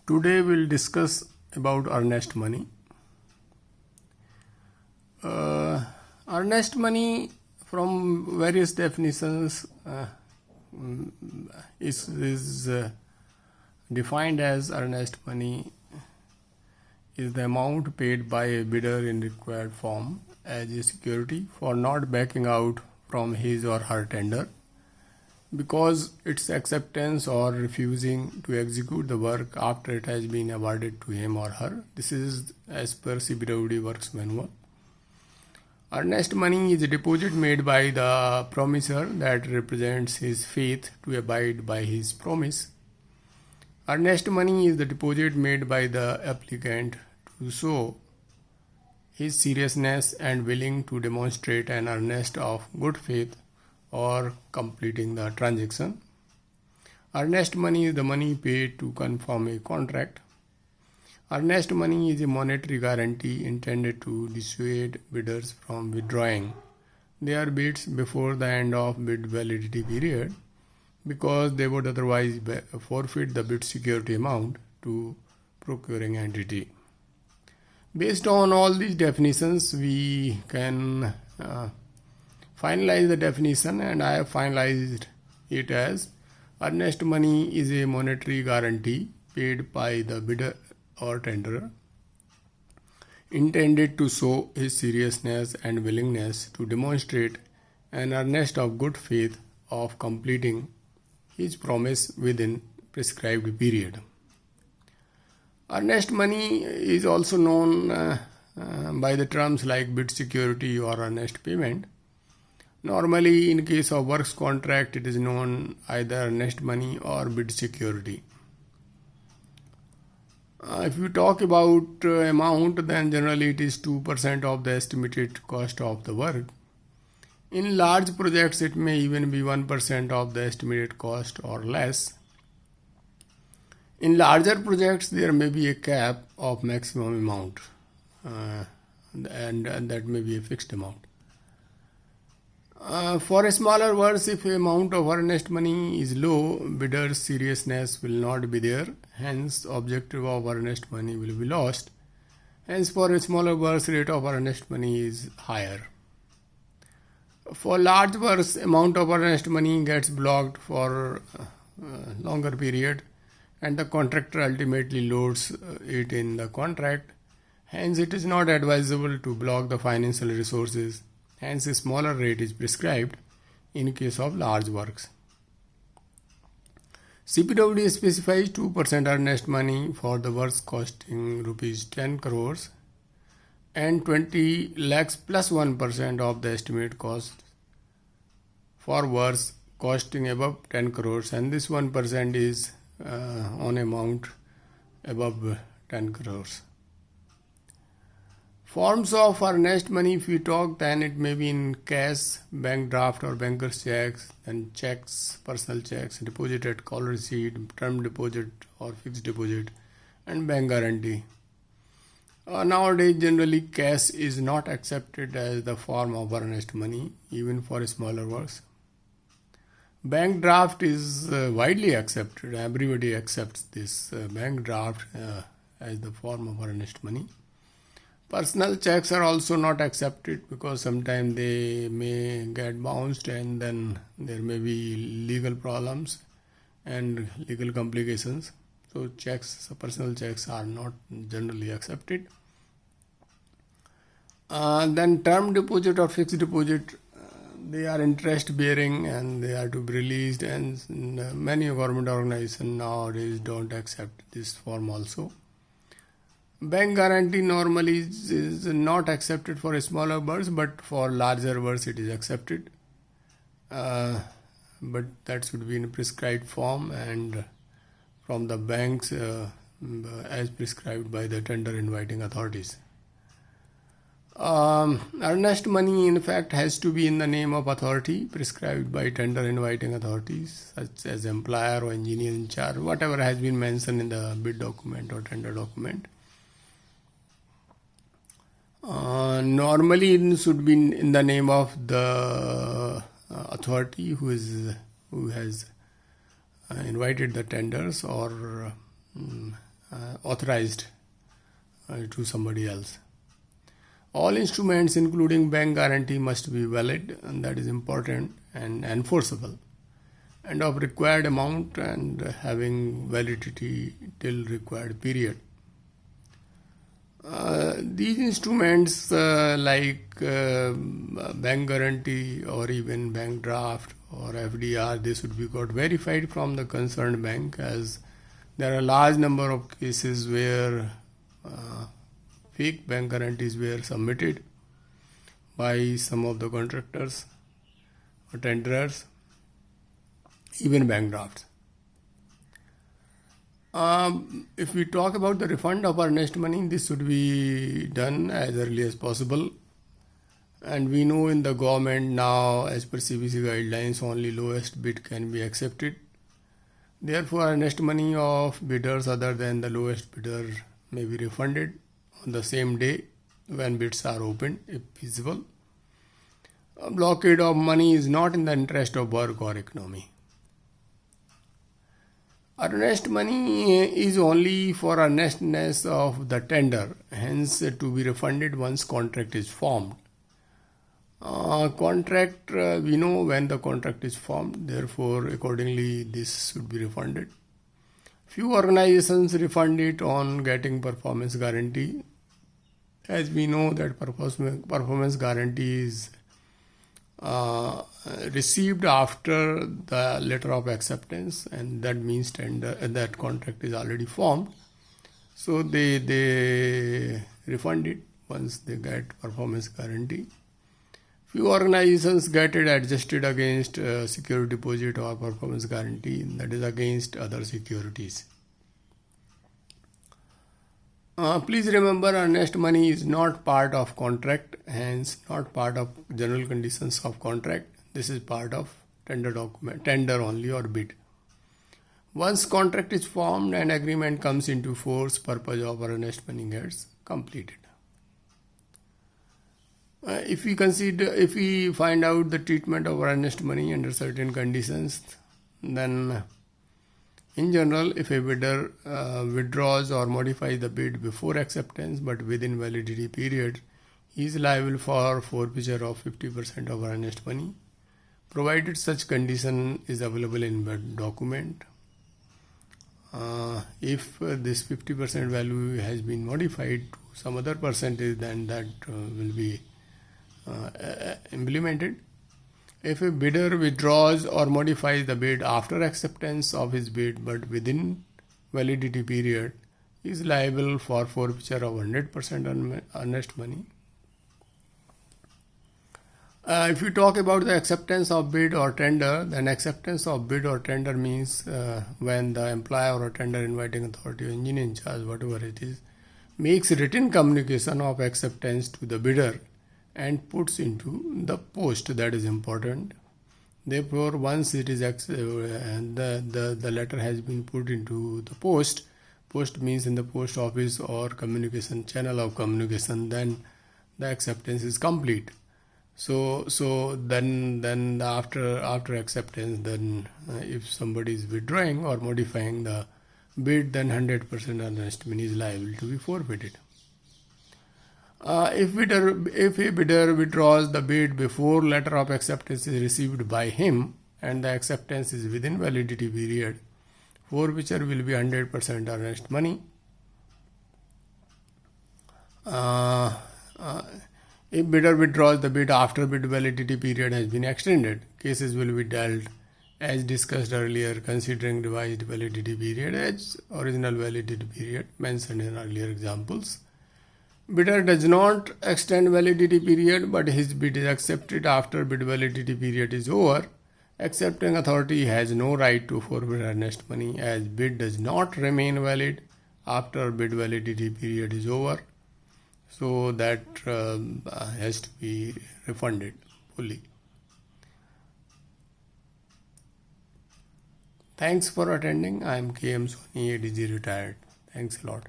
Today we'll discuss about earnest money. Earnest money, from various definitions, is defined as earnest money is the amount paid by a bidder in required form as a security for not backing out from his or her tender because its acceptance or refusing to execute the work after it has been awarded to him or her. This is as per CBWD Works Manual. Earnest money is a deposit made by the promisor that represents his faith to abide by his promise. Earnest money is the deposit made by the applicant to show his seriousness and willing to demonstrate an earnest of good faith or completing the transaction. Earnest money is the money paid to confirm a contract. Earnest money is a monetary guarantee intended to dissuade bidders from withdrawing their bids before the end of bid validity period because they would otherwise forfeit the bid security amount to procuring entity. Based on all these definitions, we can finalize the definition, and I have finalized it as earnest money is a monetary guarantee paid by the bidder or tenderer intended to show his seriousness and willingness to demonstrate an earnest of good faith of completing his promise within prescribed period. Earnest money is also known by the terms like bid security or earnest payment. Normally, in case of works contract, it is known either earnest money or bid security. If you talk about amount, then generally it is 2% of the estimated cost of the work. In large projects, it may even be 1% of the estimated cost or less. In larger projects, there may be a cap of maximum amount, and that may be a fixed amount. For a smaller works, if the amount of earnest money is low, bidder's seriousness will not be there. Hence, objective of earnest money will be lost. Hence, for a smaller works, rate of earnest money is higher. For large works, amount of earnest money gets blocked for a longer period, and the contractor ultimately loads it in the contract. Hence, it is not advisable to block the financial resources. Hence, a smaller rate is prescribed in case of large works. CPWD specifies 2% earnest money for the works costing rupees 10 crores and 20 lakhs plus 1% of the estimated cost for works costing above 10 crores, and this 1% is on amount above 10 crores. Forms of earnest money, if we talk, then it may be in cash, bank draft or banker's checks, then checks, personal checks, deposit at call receipt, term deposit or fixed deposit, and bank guarantee. Nowadays, generally, cash is not accepted as the form of earnest money, even for smaller works. Bank draft is widely accepted. Everybody accepts this bank draft as the form of earnest money. Personal checks are also not accepted because sometimes they may get bounced, and then there may be legal problems and legal complications. So personal checks are not generally accepted. Then term deposit or fixed deposit, they are interest bearing and they are to be released, and many government organizations nowadays don't accept this form also. Bank guarantee normally is not accepted for smaller works, but for larger works it is accepted. But that should be in a prescribed form and from the banks as prescribed by the tender inviting authorities. Earnest money, in fact, has to be in the name of authority prescribed by tender inviting authorities, such as employer or engineer in charge, whatever has been mentioned in the bid document or tender document. Normally it should be in the name of the authority who has invited the tenders or authorized to somebody else. All instruments including bank guarantee must be valid, and that is important, and enforceable, and of required amount and having validity till required period. These instruments like bank guarantee or even bank draft or FDR, they should be got verified from the concerned bank, as there are a large number of cases where fake bank guarantees were submitted by some of the contractors or tenderers, even bank drafts. If we talk about the refund of earnest money, this should be done as early as possible. And we know in the government now, as per CBC guidelines, only lowest bid can be accepted. Therefore, earnest money of bidders other than the lowest bidder may be refunded on the same day when bids are opened, if feasible. A blockade of money is not in the interest of work or economy. Earnest money is only for earnestness of the tender, hence to be refunded once contract is formed. Contract, we know when the contract is formed, therefore accordingly this should be refunded. Few organizations refund it on getting performance guarantee, as we know that performance guarantee is received after the letter of acceptance, and that means tender that contract is already formed, so they refund it once they get performance guarantee. Few organizations get it adjusted against security deposit or performance guarantee, that is against other securities. Please remember, earnest money is not part of contract, hence not part of general conditions of contract. This is part of tender document, tender only or bid. Once contract is formed and agreement comes into force, purpose of earnest money gets completed. If we find out the treatment of earnest money under certain conditions, then in general, if a bidder withdraws or modifies the bid before acceptance but within validity period, he is liable for forfeiture of 50% of earnest money, provided such condition is available in bid document. If this 50% value has been modified to some other percentage, then that will be implemented. If a bidder withdraws or modifies the bid after acceptance of his bid but within validity period, he is liable for forfeiture of 100% earnest money. If you talk about the acceptance of bid or tender, then acceptance of bid or tender means when the employer or tender inviting authority or engineer in charge, whatever it is, makes written communication of acceptance to the bidder and puts into the post. That is important. Therefore, once it is the letter has been put into the post means in the post office or communication channel of communication, then the acceptance is complete. So then after acceptance, then if somebody is withdrawing or modifying the bid, then 100% earnest money is liable to be forfeited. If a bidder withdraws the bid before letter of acceptance is received by him and the acceptance is within validity period, forfeiture will be 100% earnest money. If bidder withdraws the bid after bid validity period has been extended, cases will be dealt as discussed earlier, considering revised validity period as original validity period mentioned in earlier examples. Bidder does not extend validity period, but his bid is accepted after bid validity period is over. Accepting authority has no right to forfeit earnest money, as bid does not remain valid after bid validity period is over. So that has to be refunded fully. Thanks for attending. I am KM Soni, ADG retired. Thanks a lot.